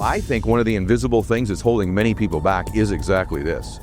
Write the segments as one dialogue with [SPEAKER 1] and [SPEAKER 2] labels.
[SPEAKER 1] I think one of the invisible things that's holding many people back is exactly this.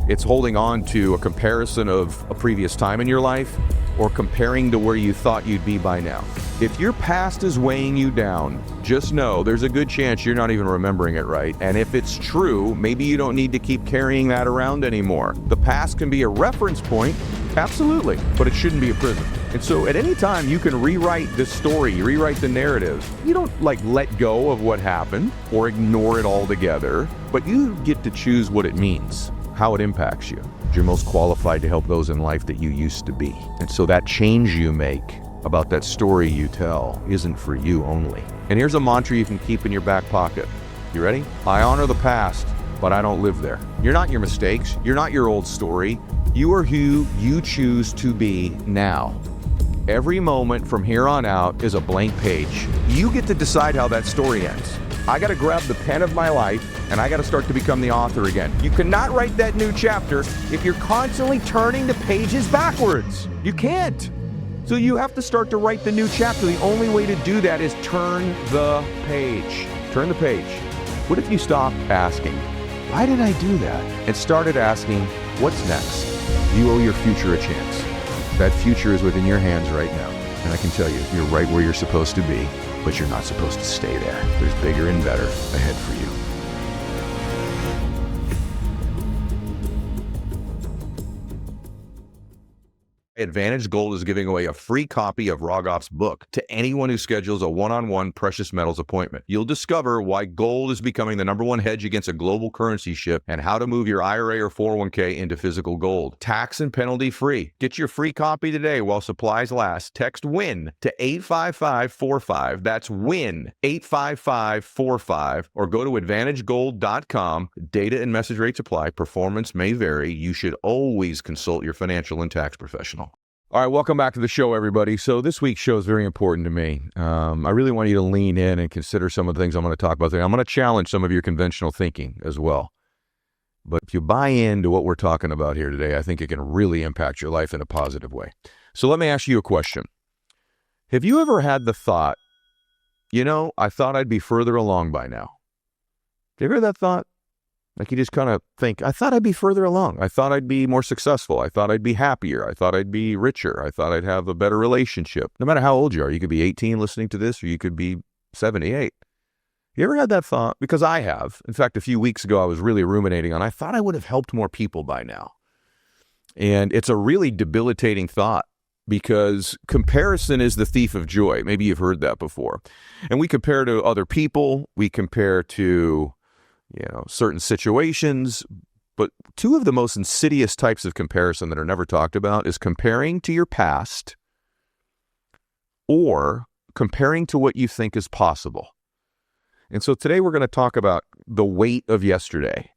[SPEAKER 1] It's holding on to a comparison of a previous time in your life or comparing to where you thought you'd be by now. If your past is weighing you down, just know there's a good chance you're not even remembering it right. And if it's true, maybe you don't need to keep carrying that around anymore. The past can be a reference point, absolutely, but it shouldn't be a prison. And so at any time you can rewrite the story, rewrite the narrative. You don't let go of what happened or ignore it altogether, but you get to choose what it means, how it impacts you. You're most qualified to help those in life that you used to be. And so that change you make about that story you tell isn't for you only. And here's a mantra you can keep in your back pocket. You ready? I honor the past, but I don't live there. You're not your mistakes. You're not your old story. You are who you choose to be now. Every moment from here on out is a blank page. You get to decide how that story ends. I got to grab the pen of my life and I got to start to become the author again. You cannot write that new chapter if you're constantly turning the pages backwards. You can't. So you have to start to write the new chapter. The only way to do that is turn the page. Turn the page. What if you stopped asking, why did I do that? And started asking, what's next? You owe your future a chance. That future is within your hands right now. And I can tell you, you're right where you're supposed to be, but you're not supposed to stay there. There's bigger and better ahead for you. Advantage Gold is giving away a free copy of Rogoff's book to anyone who schedules a one-on-one precious metals appointment. You'll discover why gold is becoming the #1 hedge against a global currency shift and how to move your IRA or 401k into physical gold. Tax and penalty free. Get your free copy today while supplies last. Text WIN to 85545. That's WIN 85545, or go to advantagegold.com. Data and message rates apply. Performance may vary. You should always consult your financial and tax professional. All right, welcome back to the show, everybody. So this week's show is very important to me. I really want you to lean in and consider some of the things I'm going to talk about today. I'm going to challenge some of your conventional thinking as well. But if you buy into what we're talking about here today, I think it can really impact your life in a positive way. So let me ask you a question. Have you ever had the thought, I thought I'd be further along by now? Have you ever had that thought? Like you just kind of think, I thought I'd be further along. I thought I'd be more successful. I thought I'd be happier. I thought I'd be richer. I thought I'd have a better relationship. No matter how old you are, you could be 18 listening to this, or you could be 78. You ever had that thought? Because I have. In fact, a few weeks ago, I was really ruminating on, I thought I would have helped more people by now. And it's a really debilitating thought because comparison is the thief of joy. Maybe you've heard that before. And we compare to other people. We compare to certain situations, but two of the most insidious types of comparison that are never talked about is comparing to your past or comparing to what you think is possible. And so today we're going to talk about the weight of yesterday.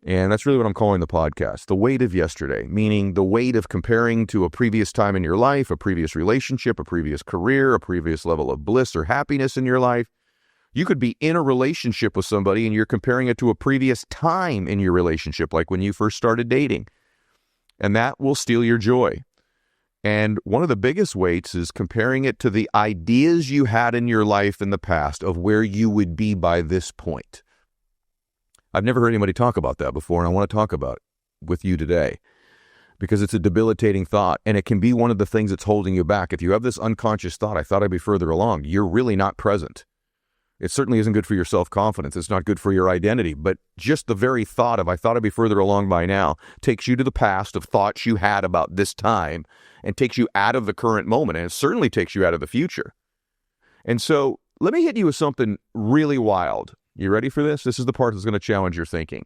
[SPEAKER 1] And that's really what I'm calling the podcast, the weight of yesterday, meaning the weight of comparing to a previous time in your life, a previous relationship, a previous career, a previous level of bliss or happiness in your life. You could be in a relationship with somebody and you're comparing it to a previous time in your relationship, like when you first started dating. And that will steal your joy. And one of the biggest weights is comparing it to the ideas you had in your life in the past of where you would be by this point. I've never heard anybody talk about that before, and I want to talk about it with you today because it's a debilitating thought, and it can be one of the things that's holding you back. If you have this unconscious thought, I thought I'd be further along, you're really not present. It certainly isn't good for your self-confidence. It's not good for your identity. But just the very thought of, I thought I'd be further along by now, takes you to the past of thoughts you had about this time and takes you out of the current moment. And it certainly takes you out of the future. And so let me hit you with something really wild. You ready for this? This is the part that's going to challenge your thinking.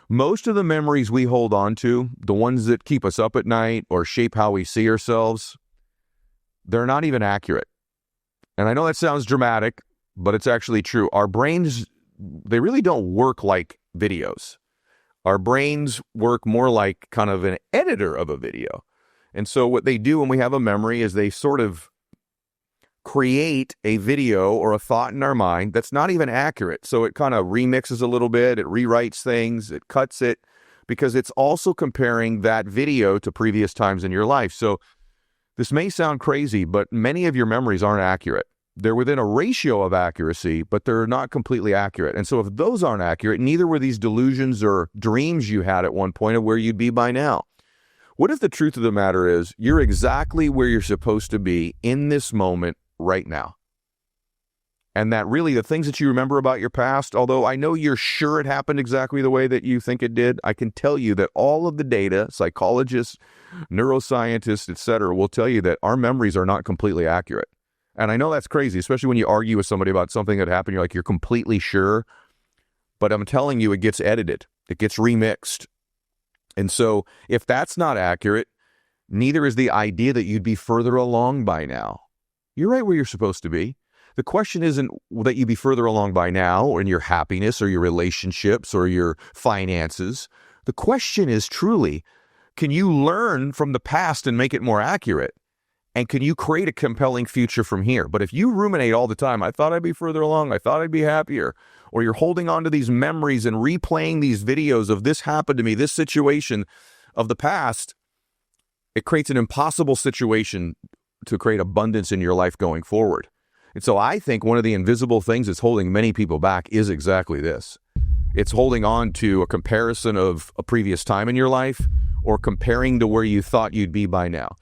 [SPEAKER 1] Most of the memories we hold on to, the ones that keep us up at night or shape how we see ourselves, they're not even accurate. And I know that sounds dramatic, but it's actually true. Our brains, they really don't work like videos. Our brains work more like kind of an editor of a video. And so what they do when we have a memory is they sort of create a video or a thought in our mind that's not even accurate. So it kind of remixes a little bit, it rewrites things, it cuts it, because it's also comparing that video to previous times in your life. So this may sound crazy, but many of your memories aren't accurate. They're within a ratio of accuracy, but they're not completely accurate. And so if those aren't accurate, neither were these delusions or dreams you had at one point of where you'd be by now. What if the truth of the matter is you're exactly where you're supposed to be in this moment right now? And that really the things that you remember about your past, although I know you're sure it happened exactly the way that you think it did, I can tell you that all of the data, psychologists, neuroscientists, etc., will tell you that our memories are not completely accurate. And I know that's crazy, especially when you argue with somebody about something that happened, you're completely sure. But I'm telling you, it gets edited. It gets remixed. And so if that's not accurate, neither is the idea that you'd be further along by now. You're right where you're supposed to be. The question isn't that you be further along by now or in your happiness or your relationships or your finances. The question is truly, can you learn from the past and make it more accurate? And can you create a compelling future from here? But if you ruminate all the time, I thought I'd be further along, I thought I'd be happier, or you're holding on to these memories and replaying these videos of this happened to me, this situation of the past, it creates an impossible situation to create abundance in your life going forward. And so I think one of the invisible things that's holding many people back is exactly this. It's holding on to a comparison of a previous time in your life or comparing to where you thought you'd be by now.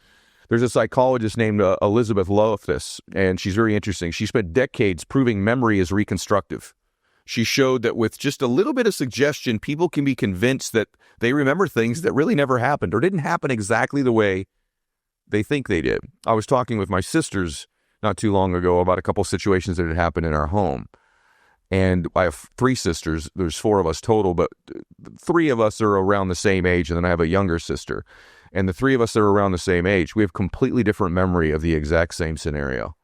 [SPEAKER 1] There's a psychologist named Elizabeth Loftus, and she's very interesting. She spent decades proving memory is reconstructive. She showed that with just a little bit of suggestion, people can be convinced that they remember things that really never happened or didn't happen exactly the way they think they did. I was talking with my sisters not too long ago about a couple situations that had happened in our home. And I have 3 sisters. There's 4 of us total, but 3 of us are around the same age, and then I have a younger sister. And the 3 of us that are around the same age, we have completely different memory of the exact same scenario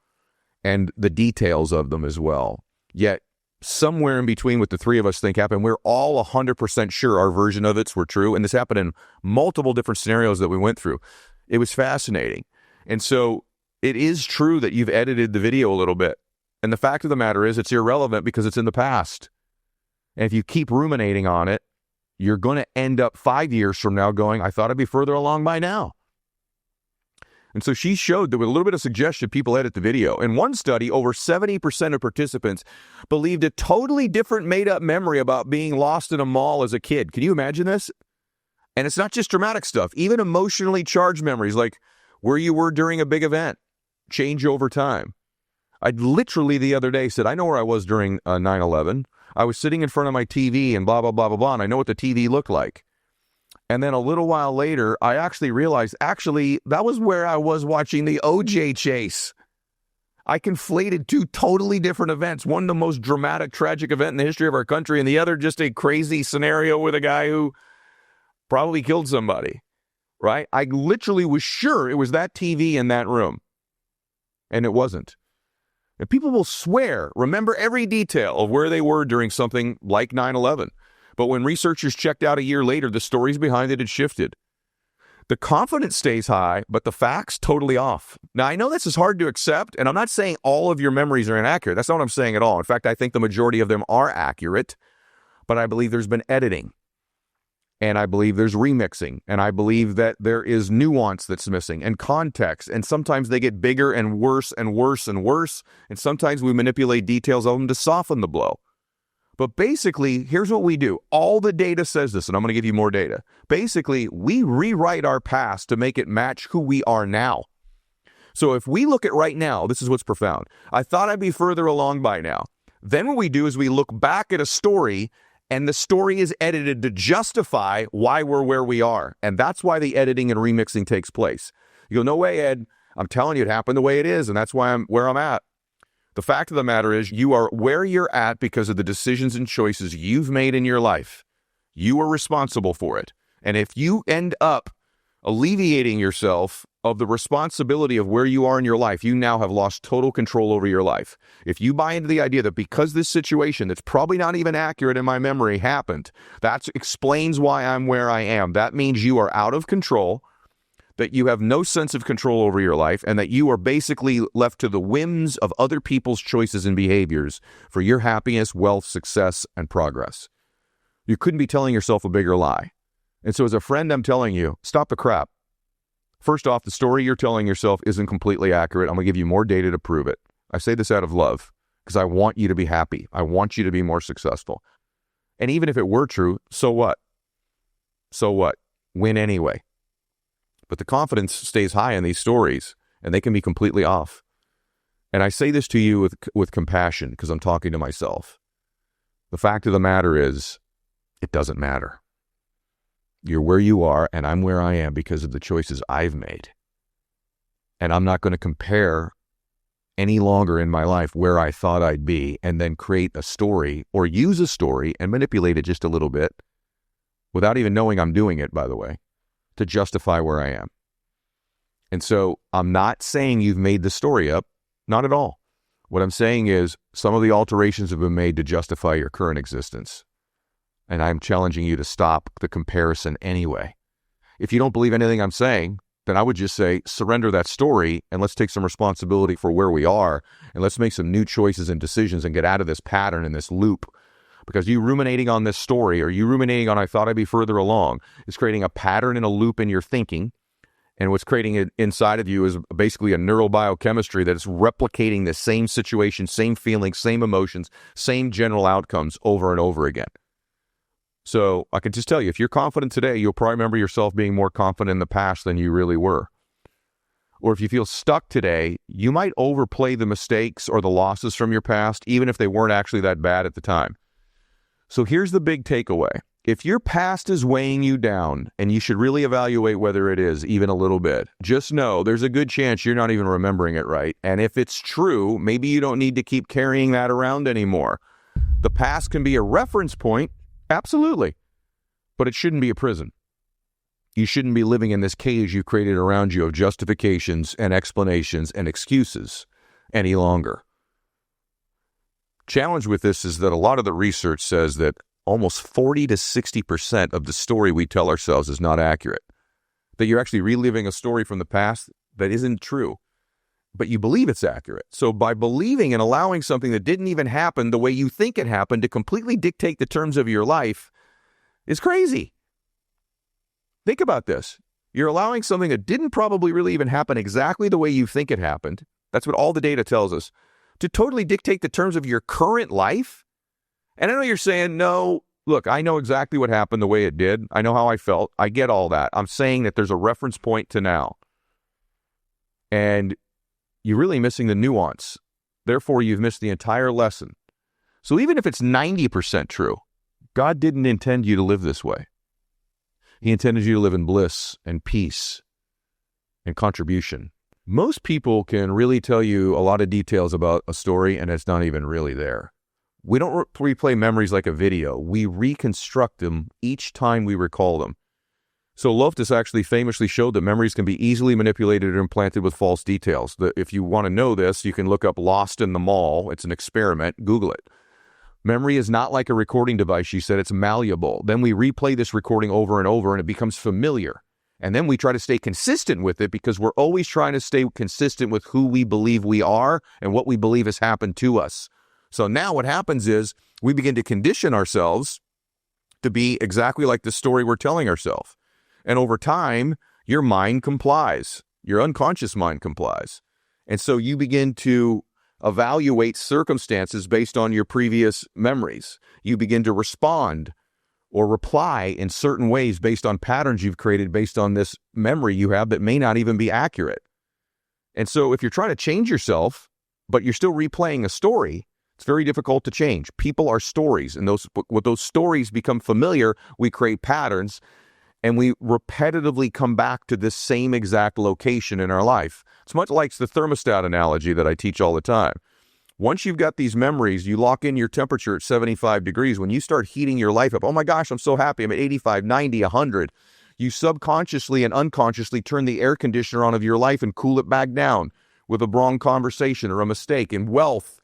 [SPEAKER 1] and the details of them as well. Yet somewhere in between what the 3 of us think happened, we're all 100% sure our version of it's were true. And this happened in multiple different scenarios that we went through. It was fascinating. And so it is true that you've edited the video a little bit. And the fact of the matter is it's irrelevant because it's in the past. And if you keep ruminating on it, you're going to end up 5 years from now going, I thought I'd be further along by now. And so she showed that with a little bit of suggestion, people edit the video. In one study, over 70% of participants believed a totally different made-up memory about being lost in a mall as a kid. Can you imagine this? And it's not just dramatic stuff. Even emotionally charged memories, like where you were during a big event, change over time. I literally the other day said, I know where I was during 9/11. I was sitting in front of my TV and blah, blah, blah, blah, blah, and I know what the TV looked like. And then a little while later, I actually realized, that was where I was watching the OJ chase. I conflated 2 totally different events. One, the most dramatic, tragic event in the history of our country, and the other, just a crazy scenario with a guy who probably killed somebody, right? I literally was sure it was that TV in that room, and it wasn't. And people will swear, remember every detail of where they were during something like 9/11. But when researchers checked out a year later, the stories behind it had shifted. The confidence stays high, but the facts totally off. Now, I know this is hard to accept, and I'm not saying all of your memories are inaccurate. That's not what I'm saying at all. In fact, I think the majority of them are accurate, but I believe there's been editing. And I believe there's remixing, and I believe that there is nuance that's missing, and context, and sometimes they get bigger and worse and worse and worse, and sometimes we manipulate details of them to soften the blow. But basically, here's what we do. All the data says this, and I'm going to give you more data. Basically, we rewrite our past to make it match who we are now. So if we look at right now, this is what's profound. I thought I'd be further along by now. Then what we do is we look back at a story, and the story is edited to justify why we're where we are. And that's why the editing and remixing takes place. You go, no way, Ed. I'm telling you, it happened the way it is, and that's why I'm where I'm at. The fact of the matter is you are where you're at because of the decisions and choices you've made in your life. You are responsible for it. And if you end up alleviating yourself of the responsibility of where you are in your life, you now have lost total control over your life. If you buy into the idea that because this situation that's probably not even accurate in my memory happened, that explains why I'm where I am. That means you are out of control, that you have no sense of control over your life, and that you are basically left to the whims of other people's choices and behaviors for your happiness, wealth, success, and progress. You couldn't be telling yourself a bigger lie. And so as a friend, I'm telling you, stop the crap. First off, the story you're telling yourself isn't completely accurate. I'm going to give you more data to prove it. I say this out of love because I want you to be happy. I want you to be more successful. And even if it were true, so what? So what? Win anyway. But the confidence stays high in these stories, and they can be completely off. And I say this to you with compassion because I'm talking to myself. The fact of the matter is, it doesn't matter. You're where you are, and I'm where I am because of the choices I've made. And I'm not going to compare any longer in my life where I thought I'd be and then create a story or use a story and manipulate it just a little bit without even knowing I'm doing it, by the way, to justify where I am. And so I'm not saying you've made the story up, not at all. What I'm saying is some of the alterations have been made to justify your current existence. And I'm challenging you to stop the comparison anyway. If you don't believe anything I'm saying, then I would just say, surrender that story and let's take some responsibility for where we are and let's make some new choices and decisions and get out of this pattern and this loop. Because you ruminating on this story or you ruminating on I thought I'd be further along is creating a pattern and a loop in your thinking. And what's creating it inside of you is basically a neurobiochemistry that is replicating the same situation, same feelings, same emotions, same general outcomes over and over again. So I can just tell you, if you're confident today, you'll probably remember yourself being more confident in the past than you really were. Or if you feel stuck today, you might overplay the mistakes or the losses from your past, even if they weren't actually that bad at the time. So here's the big takeaway. If your past is weighing you down, and you should really evaluate whether it is even a little bit, just know there's a good chance you're not even remembering it right. And if it's true, maybe you don't need to keep carrying that around anymore. The past can be a reference point. Absolutely. But it shouldn't be a prison. You shouldn't be living in this cage you created around you of justifications and explanations and excuses any longer. Challenge with this is that a lot of the research says that almost 40 to 60% of the story we tell ourselves is not accurate. That you're actually reliving a story from the past that isn't true, but you believe it's accurate. So by believing and allowing something that didn't even happen the way you think it happened to completely dictate the terms of your life is crazy. Think about this. You're allowing something that didn't probably really even happen exactly the way you think it happened. That's what all the data tells us. To totally dictate the terms of your current life. And I know you're saying, no, look, I know exactly what happened the way it did. I know how I felt. I get all that. I'm saying that there's a reference point to now. And you're really missing the nuance. Therefore, you've missed the entire lesson. So even if it's 90% true, God didn't intend you to live this way. He intended you to live in bliss and peace and contribution. Most people can really tell you a lot of details about a story, and it's not even really there. We don't replay memories like a video. We reconstruct them each time we recall them. So Loftus actually famously showed that memories can be easily manipulated or implanted with false details. If you want to know this, you can look up Lost in the Mall. It's an experiment. Google it. Memory is not like a recording device, she said. It's malleable. Then we replay this recording over and over, and it becomes familiar. And then we try to stay consistent with it because we're always trying to stay consistent with who we believe we are and what we believe has happened to us. So now what happens is we begin to condition ourselves to be exactly like the story we're telling ourselves. And over time, your mind complies. Your unconscious mind complies. And so you begin to evaluate circumstances based on your previous memories. You begin to respond or reply in certain ways based on patterns you've created based on this memory you have that may not even be accurate. And so if you're trying to change yourself, but you're still replaying a story, it's very difficult to change. People are stories, and with those stories become familiar, we create patterns, and we repetitively come back to this same exact location in our life. It's much like the thermostat analogy that I teach all the time. Once you've got these memories, you lock in your temperature at 75 degrees. When you start heating your life up, oh my gosh, I'm so happy, I'm at 85, 90, 100. You subconsciously and unconsciously turn the air conditioner on of your life and cool it back down with a wrong conversation or a mistake. In wealth,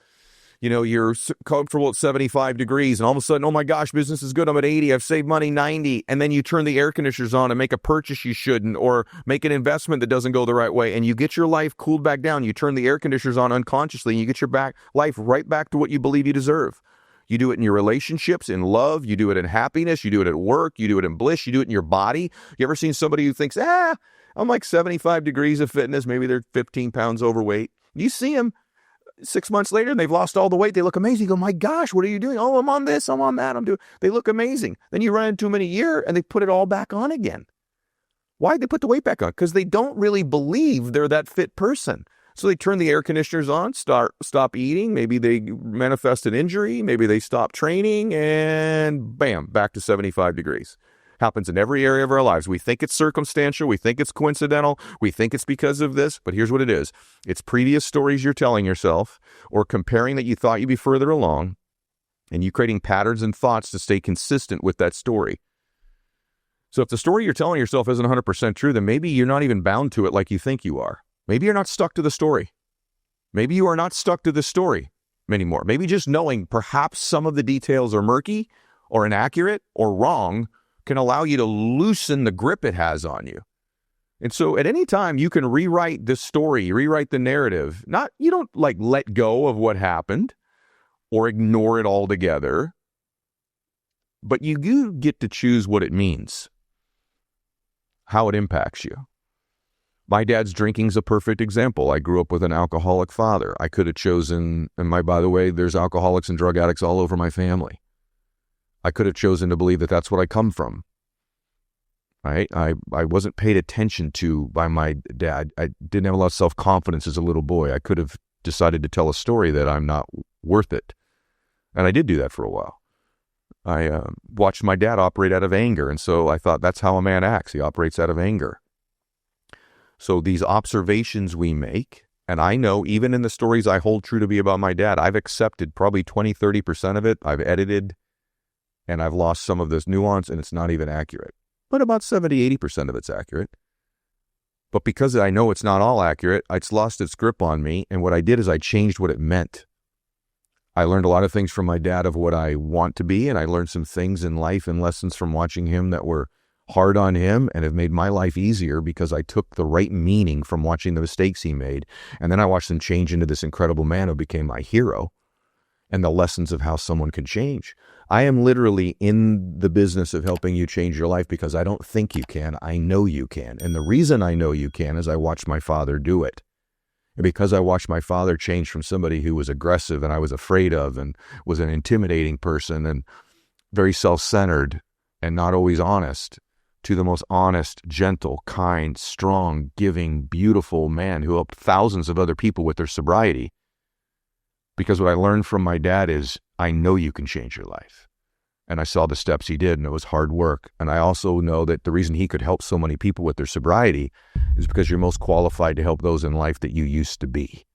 [SPEAKER 1] you're comfortable at 75 degrees and all of a sudden, oh my gosh, business is good. I'm at 80. I've saved money 90. And then you turn the air conditioners on and make a purchase you shouldn't or make an investment that doesn't go the right way. And you get your life cooled back down. You turn the air conditioners on unconsciously and you get your life right back to what you believe you deserve. You do it in your relationships, in love. You do it in happiness. You do it at work. You do it in bliss. You do it in your body. You ever seen somebody who thinks, I'm like 75 degrees of fitness. Maybe they're 15 pounds overweight. You see them. 6 months later, and they've lost all the weight. They look amazing. You go, my gosh, what are you doing? Oh, I'm on this, I'm on that, they look amazing. Then you run into them in a year and they put it all back on again. Why'd they put the weight back on? Because they don't really believe they're that fit person. So they turn the air conditioners on, stop eating. Maybe they manifest an injury. Maybe they stop training, and bam, back to 75 degrees. Happens in every area of our lives. We think it's circumstantial. We think it's coincidental. We think it's because of this. But here's what it is. It's previous stories you're telling yourself, or comparing that you thought you'd be further along, and you creating patterns and thoughts to stay consistent with that story. So if the story you're telling yourself isn't 100% true, then maybe you're not even bound to it like you think you are. Maybe you're not stuck to the story. Maybe you are not stuck to the story anymore. Maybe just knowing perhaps some of the details are murky or inaccurate or wrong can allow you to loosen the grip it has on you. And so at any time you can rewrite this story, rewrite the narrative. You don't let go of what happened or ignore it altogether, but you do get to choose what it means, how it impacts you. My dad's drinking's a perfect example. I grew up with an alcoholic father. I could have chosen, by the way, there's alcoholics and drug addicts all over my family. I could have chosen to believe that that's what I come from. Right? I wasn't paid attention to by my dad. I didn't have a lot of self-confidence as a little boy. I could have decided to tell a story that I'm not worth it. And I did do that for a while. I watched my dad operate out of anger, and so I thought that's how a man acts. He operates out of anger. So these observations we make, and I know even in the stories I hold true to be about my dad, I've accepted probably 20-30% of it. I've edited, and I've lost some of this nuance, and it's not even accurate. But about 70-80% of it's accurate. But because I know it's not all accurate, it's lost its grip on me, and what I did is I changed what it meant. I learned a lot of things from my dad of what I want to be, and I learned some things in life and lessons from watching him that were hard on him and have made my life easier because I took the right meaning from watching the mistakes he made. And then I watched him change into this incredible man who became my hero, and the lessons of how someone can change. I am literally in the business of helping you change your life because I don't think you can. I know you can. And the reason I know you can is I watched my father do it. And because I watched my father change from somebody who was aggressive and I was afraid of and was an intimidating person and very self-centered and not always honest, to the most honest, gentle, kind, strong, giving, beautiful man who helped thousands of other people with their sobriety. Because what I learned from my dad is, I know you can change your life. And I saw the steps he did, and it was hard work. And I also know that the reason he could help so many people with their sobriety is because you're most qualified to help those in life that you used to be.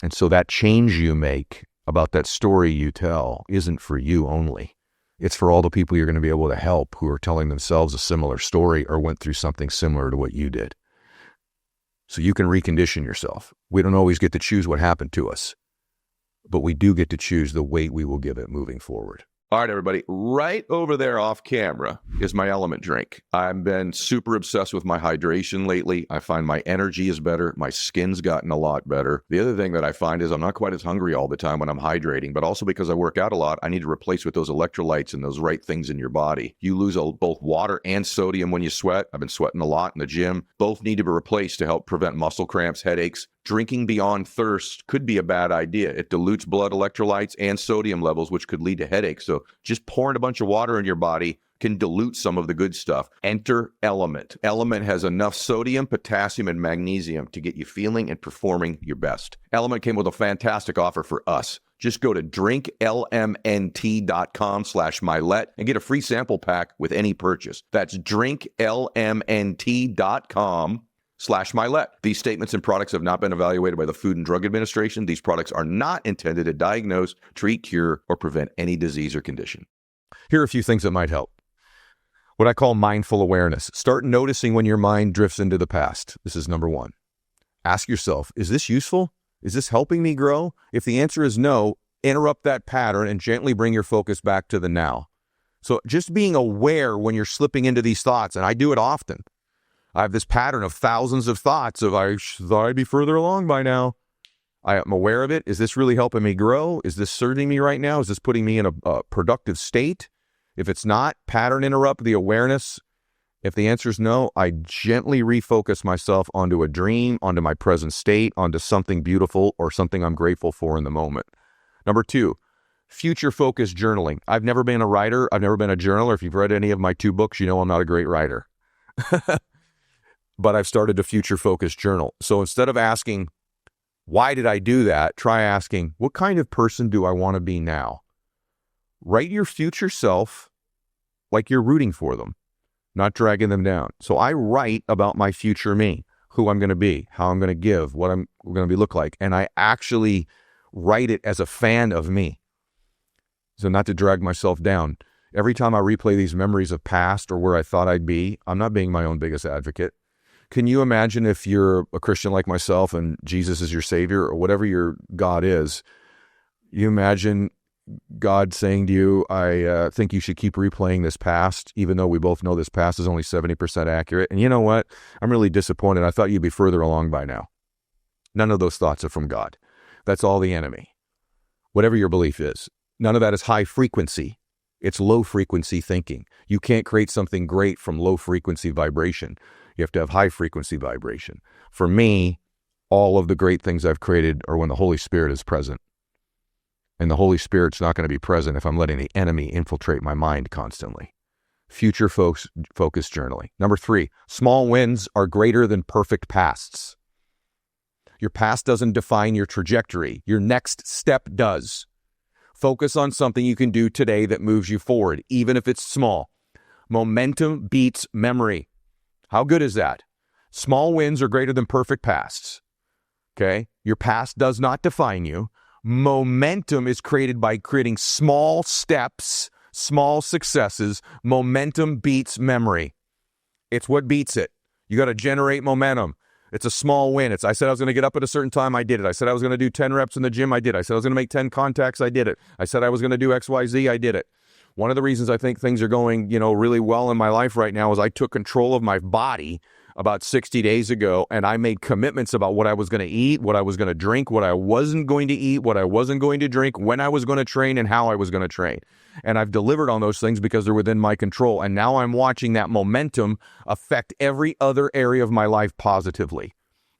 [SPEAKER 1] And so that change you make about that story you tell isn't for you only. It's for all the people you're going to be able to help who are telling themselves a similar story or went through something similar to what you did. So you can recondition yourself. We don't always get to choose what happened to us, but we do get to choose the weight we will give it moving forward. All right, everybody, right over there off camera is my element drink. I've been super obsessed with my hydration lately. I find my energy is better. My skin's gotten a lot better. The other thing that I find is I'm not quite as hungry all the time when I'm hydrating, but also because I work out a lot, I need to replace with those electrolytes and those right things in your body. You lose both water and sodium when you sweat. I've been sweating a lot in the gym. Both need to be replaced to help prevent muscle cramps, headaches. Drinking beyond thirst could be a bad idea. It dilutes blood electrolytes and sodium levels, which could lead to headaches. So just pouring a bunch of water in your body can dilute some of the good stuff. Enter Element. Element has enough sodium, potassium, and magnesium to get you feeling and performing your best. Element came with a fantastic offer for us. Just go to drinklmnt.com/Mylett and get a free sample pack with any purchase. That's drinklmnt.com/Mylett. These statements and products have not been evaluated by the Food and Drug Administration. These products are not intended to diagnose, treat, cure, or prevent any disease or condition. Here are a few things that might help. What I call mindful awareness. Start noticing when your mind drifts into the past. This is number one. Ask yourself, is this useful? Is this helping me grow? If the answer is no, interrupt that pattern and gently bring your focus back to the now. So just being aware when you're slipping into these thoughts, and I do it often. I have this pattern of thousands of thoughts of I thought I'd be further along by now. I am aware of it. Is this really helping me grow? Is this serving me right now? Is this putting me in a productive state? If it's not, pattern interrupt the awareness If the answer is no, I gently refocus myself onto a dream, onto my present state, onto something beautiful or something I'm grateful for in the moment. Number 2, future-focused journaling. I've never been a writer. I've never been a journaler. If you've read any of my 2 books, you know I'm not a great writer. But I've started a future-focused journal. So instead of asking, why did I do that? Try asking, what kind of person do I want to be now? Write your future self like you're rooting for them, not dragging them down. So I write about my future me, who I'm going to be, how I'm going to give, what I'm going to look like. And I actually write it as a fan of me. So not to drag myself down. Every time I replay these memories of past or where I thought I'd be, I'm not being my own biggest advocate. Can you imagine if you're a Christian like myself and Jesus is your Savior or whatever your God is, you imagine God saying to you, I think you should keep replaying this past, even though we both know this past is only 70% accurate. And you know what? I'm really disappointed. I thought you'd be further along by now. None of those thoughts are from God. That's all the enemy. Whatever your belief is. None of that is high frequency. It's low frequency thinking. You can't create something great from low frequency vibration. You have to have high frequency vibration. For me, all of the great things I've created are when the Holy Spirit is present. And the Holy Spirit's not going to be present if I'm letting the enemy infiltrate my mind constantly. Future focused journaling. Number 3, small wins are greater than perfect pasts. Your past doesn't define your trajectory. Your next step does. Focus on something you can do today that moves you forward, even if it's small. Momentum beats memory. How good is that? Small wins are greater than perfect pasts. Okay? Your past does not define you. Momentum is created by creating small steps, small successes. Momentum beats memory. It's what beats it. You got to generate momentum. It's a small win. I said I was going to get up at a certain time, I did it. I said I was going to do 10 reps in the gym, I did it. I said I was going to make 10 contacts, I did it. I said I was going to do XYZ, I did it. One of the reasons I think things are going, really well in my life right now is I took control of my body about 60 days ago, and I made commitments about what I was going to eat, what I was going to drink, what I wasn't going to eat, what I wasn't going to drink, when I was going to train, and how I was going to train. And I've delivered on those things because they're within my control. And now I'm watching that momentum affect every other area of my life positively.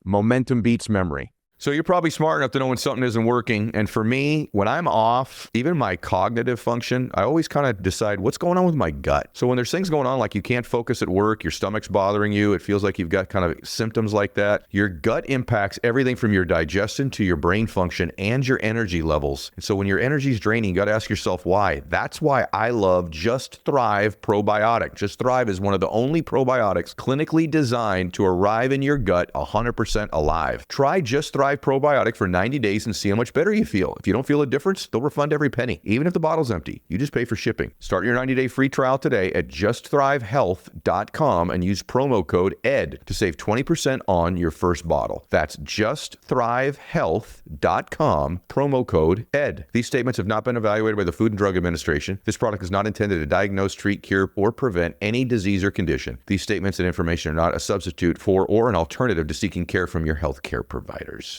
[SPEAKER 1] Momentum beats memory. So you're probably smart enough to know when something isn't working. And for me, when I'm off, even my cognitive function, I always kind of decide what's going on with my gut. So when there's things going on, like you can't focus at work, your stomach's bothering you, it feels like you've got kind of symptoms like that. Your gut impacts everything from your digestion to your brain function and your energy levels. And so when your energy is draining, you got to ask yourself why. That's why I love Just Thrive Probiotic. Just Thrive is one of the only probiotics clinically designed to arrive in your gut 100% alive. Try Just Thrive Probiotic for 90 days and see how much better you feel. If you don't feel a difference, they'll refund every penny, even if the bottle's empty. You just pay for shipping. Start your 90-day free trial today at justthrivehealth.com and use promo code ED to save 20% on your first bottle. That's justthrivehealth.com, promo code ED. These statements have not been evaluated by the Food and Drug Administration. This product is not intended to diagnose, treat, cure, or prevent any disease or condition. These statements and information are not a substitute for or an alternative to seeking care from your healthcare providers.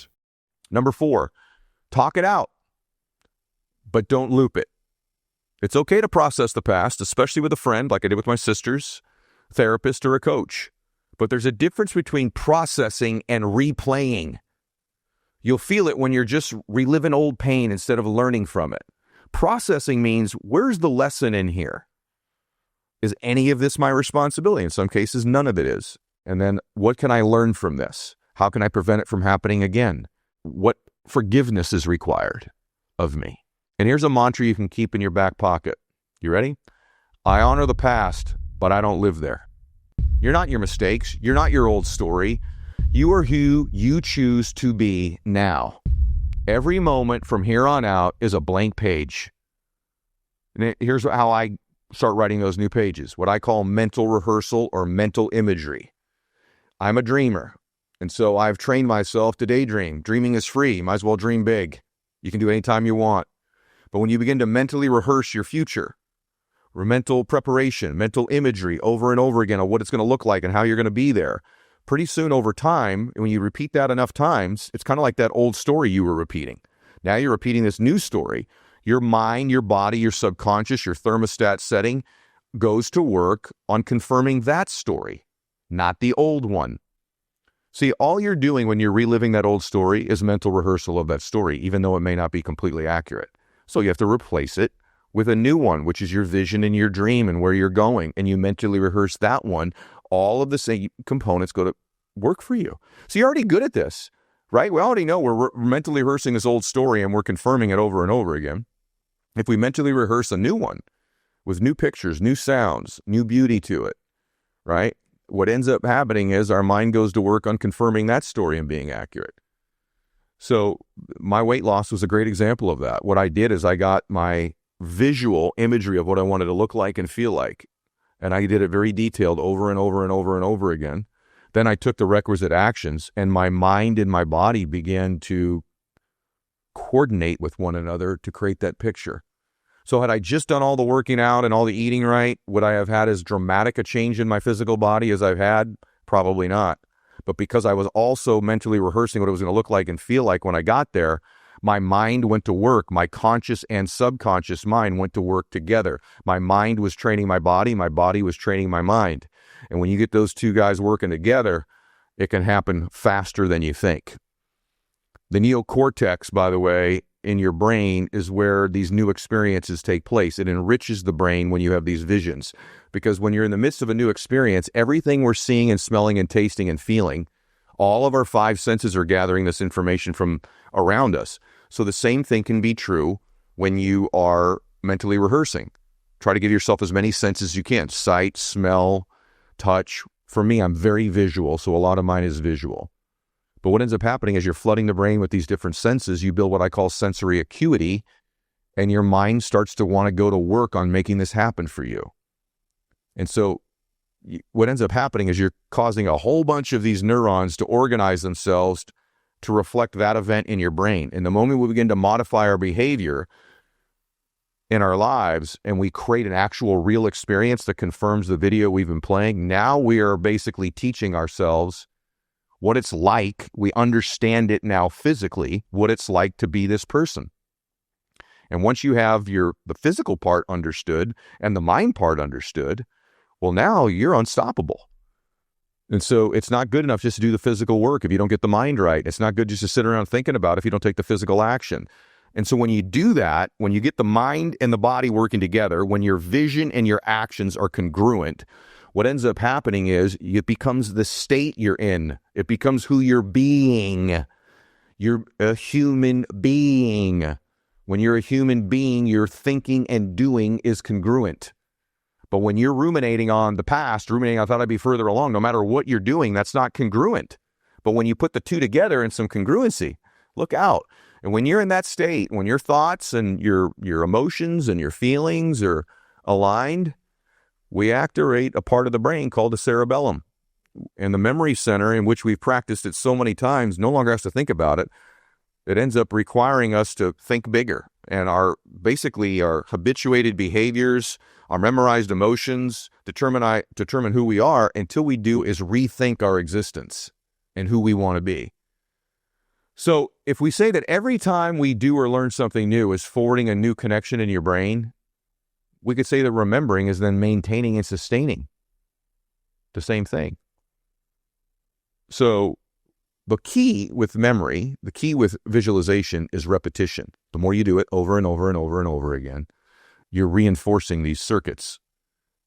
[SPEAKER 1] Number 4, talk it out, but don't loop it. It's okay to process the past, especially with a friend like I did with my sisters, therapist, or a coach. But there's a difference between processing and replaying. You'll feel it when you're just reliving old pain instead of learning from it. Processing means, where's the lesson in here? Is any of this my responsibility? In some cases, none of it is. And then what can I learn from this? How can I prevent it from happening again? What forgiveness is required of me? And here's a mantra you can keep in your back pocket. You ready? I honor the past, but I don't live there. You're not your mistakes. You're not your old story. You are who you choose to be now. Every moment from here on out is a blank page. And here's how I start writing those new pages, what I call mental rehearsal or mental imagery. I'm a dreamer. And so I've trained myself to daydream. Dreaming is free. You might as well dream big. You can do it anytime you want. But when you begin to mentally rehearse your future, mental preparation, mental imagery over and over again of what it's going to look like and how you're going to be there, pretty soon over time, when you repeat that enough times, it's kind of like that old story you were repeating. Now you're repeating this new story. Your mind, your body, your subconscious, your thermostat setting goes to work on confirming that story, not the old one. See, all you're doing when you're reliving that old story is mental rehearsal of that story, even though it may not be completely accurate. So you have to replace it with a new one, which is your vision and your dream and where you're going, and you mentally rehearse that one. All of the same components go to work for you. So you're already good at this, right? We already know we're mentally rehearsing this old story and we're confirming it over and over again. If we mentally rehearse a new one with new pictures, new sounds, new beauty to it, right? What ends up happening is our mind goes to work on confirming that story and being accurate. So my weight loss was a great example of that. What I did is I got my visual imagery of what I wanted to look like and feel like, and I did it very detailed over and over and over and over again. Then I took the requisite actions, and my mind and my body began to coordinate with one another to create that picture. So had I just done all the working out and all the eating right, would I have had as dramatic a change in my physical body as I've had? Probably not. But because I was also mentally rehearsing what it was going to look like and feel like when I got there, my mind went to work. My conscious and subconscious mind went to work together. My mind was training my body was training my mind. And when you get those two guys working together, it can happen faster than you think. The neocortex, by the way, in your brain is where these new experiences take place. It enriches the brain when you have these visions. Because when you're in the midst of a new experience, everything we're seeing and smelling and tasting and feeling, all of our five senses are gathering this information from around us. So the same thing can be true when you are mentally rehearsing. Try to give yourself as many senses as you can. Sight, smell, touch. For me, I'm very visual, so a lot of mine is visual. But what ends up happening is you're flooding the brain with these different senses. You build what I call sensory acuity, and your mind starts to want to go to work on making this happen for you. And so what ends up happening is you're causing a whole bunch of these neurons to organize themselves to reflect that event in your brain. And the moment we begin to modify our behavior in our lives and we create an actual real experience that confirms the video we've been playing, now we are basically teaching ourselves what it's like. We understand it now physically, what it's like to be this person. And once you have the physical part understood and the mind part understood, well, now you're unstoppable. And so it's not good enough just to do the physical work if you don't get the mind right. It's not good just to sit around thinking about it if you don't take the physical action. And so when you do that, when you get the mind and the body working together, when your vision and your actions are congruent, what ends up happening is it becomes the state you're in. It becomes who you're being. You're a human being. When you're a human being, your thinking and doing is congruent. But when you're ruminating on the past, I thought I'd be further along, no matter what you're doing, that's not congruent. But when you put the two together in some congruency, look out. And when you're in that state, when your thoughts and your emotions and your feelings are aligned, we activate a part of the brain called the cerebellum. And the memory center, in which we've practiced it so many times, no longer has to think about it. It ends up requiring us to think bigger. And our habituated behaviors, our memorized emotions determine who we are. Until we do is rethink our existence and who we want to be. So if we say that every time we do or learn something new is forwarding a new connection in your brain, we could say that remembering is then maintaining and sustaining the same thing. So the key with memory, the key with visualization is repetition. The more you do it over and over and over and over again, you're reinforcing these circuits.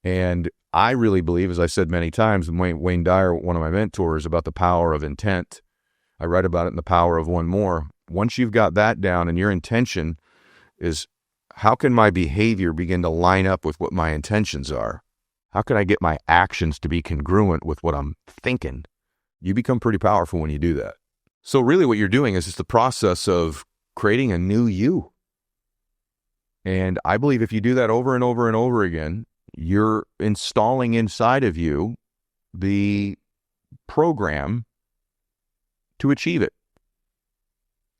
[SPEAKER 1] And I really believe, as I said many times, Wayne Dyer, one of my mentors, about the power of intent. I write about it in The Power of One More. Once you've got that down and your intention is, how can my behavior begin to line up with what my intentions are? How can I get my actions to be congruent with what I'm thinking? You become pretty powerful when you do that. So really what you're doing is just the process of creating a new you. And I believe if you do that over and over and over again, you're installing inside of you the program to achieve it.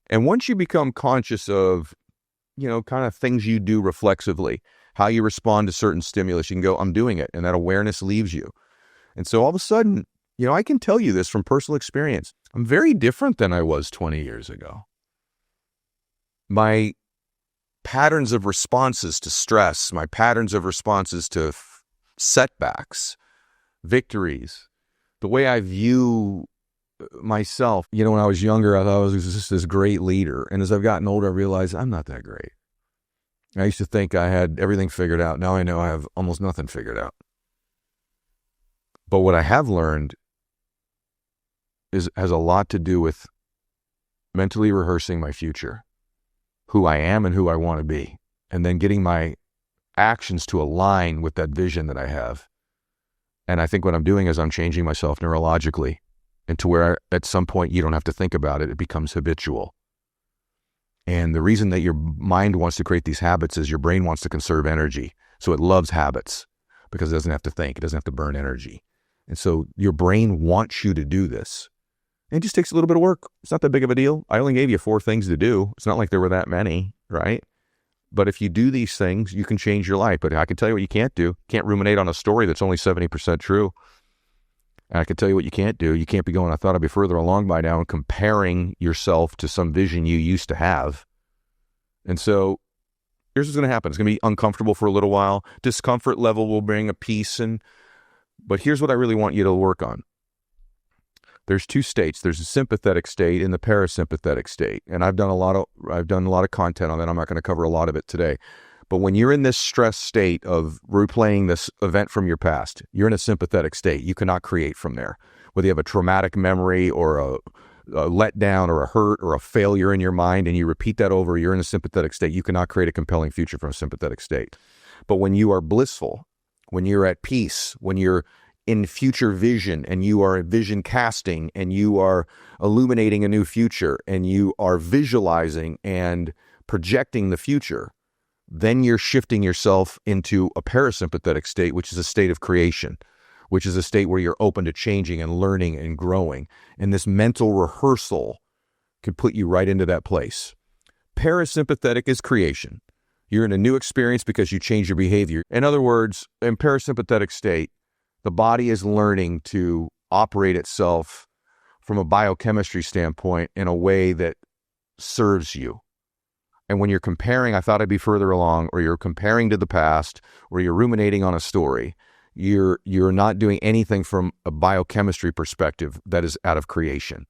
[SPEAKER 1] And once you become conscious of, kind of things you do reflexively, how you respond to certain stimulus, you can go, I'm doing it. And that awareness leaves you. And so all of a sudden, I can tell you this from personal experience. I'm very different than I was 20 years ago. My patterns of responses to stress, my patterns of responses to setbacks, victories, the way I view myself. When I was younger, I thought I was just this great leader. And as I've gotten older, I realized I'm not that great. I used to think I had everything figured out. Now I know I have almost nothing figured out. But what I have learned has a lot to do with mentally rehearsing my future, who I am and who I want to be, and then getting my actions to align with that vision that I have. And I think what I'm doing is I'm changing myself neurologically into where at some point you don't have to think about it. It becomes habitual. And the reason that your mind wants to create these habits is your brain wants to conserve energy. So it loves habits because it doesn't have to think. It doesn't have to burn energy. And so your brain wants you to do this. And it just takes a little bit of work. It's not that big of a deal. I only gave you 4 things to do. It's not like there were that many, right? But if you do these things, you can change your life. But I can tell you what you can't do. You can't ruminate on a story that's only 70% true. And I can tell you what you can't do. You can't be going, I thought I'd be further along by now, and comparing yourself to some vision you used to have. And so here's what's going to happen. It's going to be uncomfortable for a little while. Discomfort level will bring a peace. But here's what I really want you to work on. There's 2 states. There's a sympathetic state and the parasympathetic state. And I've done a lot of content on that. I'm not going to cover a lot of it today. But when you're in this stress state of replaying this event from your past, you're in a sympathetic state. You cannot create from there. Whether you have a traumatic memory or a letdown or a hurt or a failure in your mind and you repeat that over, you're in a sympathetic state. You cannot create a compelling future from a sympathetic state. But when you are blissful, when you're at peace, when you're in future vision and you are vision casting and you are illuminating a new future and you are visualizing and projecting the future, then you're shifting yourself into a parasympathetic state, which is a state of creation, which is a state where you're open to changing and learning and growing. And this mental rehearsal can put you right into that place. Parasympathetic is creation. You're in a new experience because you change your behavior. In other words, in parasympathetic state, the body is learning to operate itself from a biochemistry standpoint in a way that serves you. And when you're comparing, I thought I'd be further along, or you're comparing to the past, or you're ruminating on a story, you're not doing anything from a biochemistry perspective that is out of creation.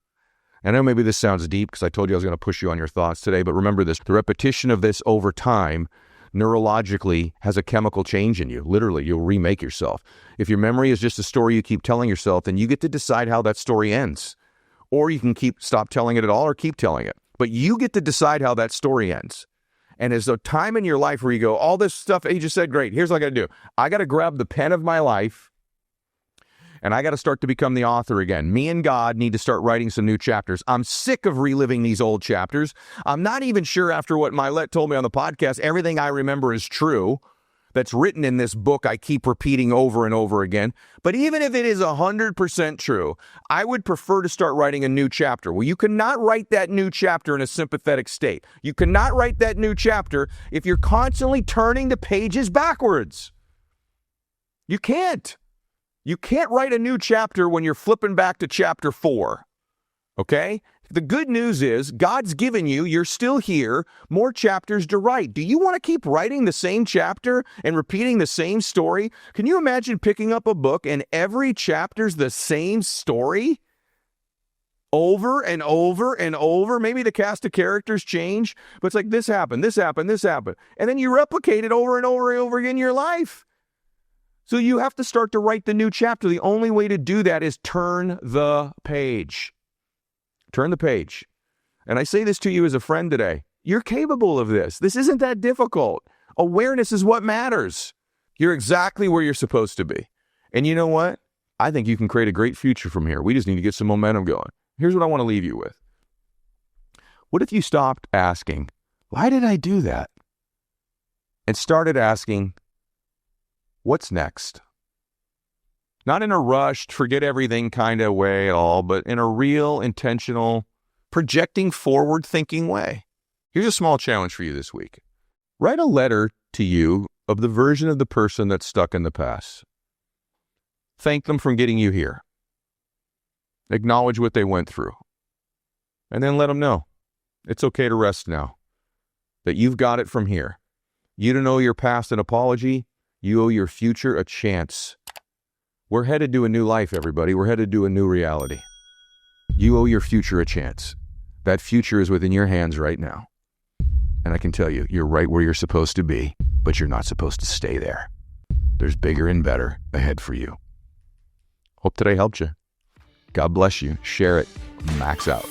[SPEAKER 1] And I know maybe this sounds deep because I told you I was going to push you on your thoughts today, but remember this, the repetition of this over time neurologically has a chemical change in you. Literally, you'll remake yourself. If your memory is just a story you keep telling yourself, then you get to decide how that story ends. Or you can stop telling it at all or keep telling it. But you get to decide how that story ends. And there's a time in your life where you go, all this stuff he just said, great, here's what I got to do. I got to grab the pen of my life and I got to start to become the author again. Me and God need to start writing some new chapters. I'm sick of reliving these old chapters. I'm not even sure after what Mylett told me on the podcast, everything I remember is true that's written in this book I keep repeating over and over again. But even if it is 100% true, I would prefer to start writing a new chapter. Well, you cannot write that new chapter in a sympathetic state. You cannot write that new chapter if you're constantly turning the pages backwards. You can't. You can't write a new chapter when you're flipping back to chapter 4. Okay? The good news is God's given you, you're still here, more chapters to write. Do you want to keep writing the same chapter and repeating the same story? Can you imagine picking up a book and every chapter's the same story? Over and over and over. Maybe the cast of characters change, but it's like this happened, this happened, this happened. And then you replicate it over and over and over again in your life. So you have to start to write the new chapter. The only way to do that is turn the page. Turn the page. And I say this to you as a friend today. You're capable of this. This isn't that difficult. Awareness is what matters. You're exactly where you're supposed to be. And you know what? I think you can create a great future from here. We just need to get some momentum going. Here's what I want to leave you with. What if you stopped asking, why did I do that? And started asking, what's next? Not in a rushed, forget everything kind of way at all, but in a real, intentional, projecting forward-thinking way. Here's a small challenge for you this week. Write a letter to you of the version of the person that's stuck in the past. Thank them for getting you here. Acknowledge what they went through. And then let them know it's okay to rest now, that you've got it from here. You don't owe your past an apology. You owe your future a chance. We're headed to a new life, everybody. We're headed to a new reality. You owe your future a chance. That future is within your hands right now. And I can tell you, you're right where you're supposed to be, but you're not supposed to stay there. There's bigger and better ahead for you. Hope today helped you. God bless you. Share it. Max out.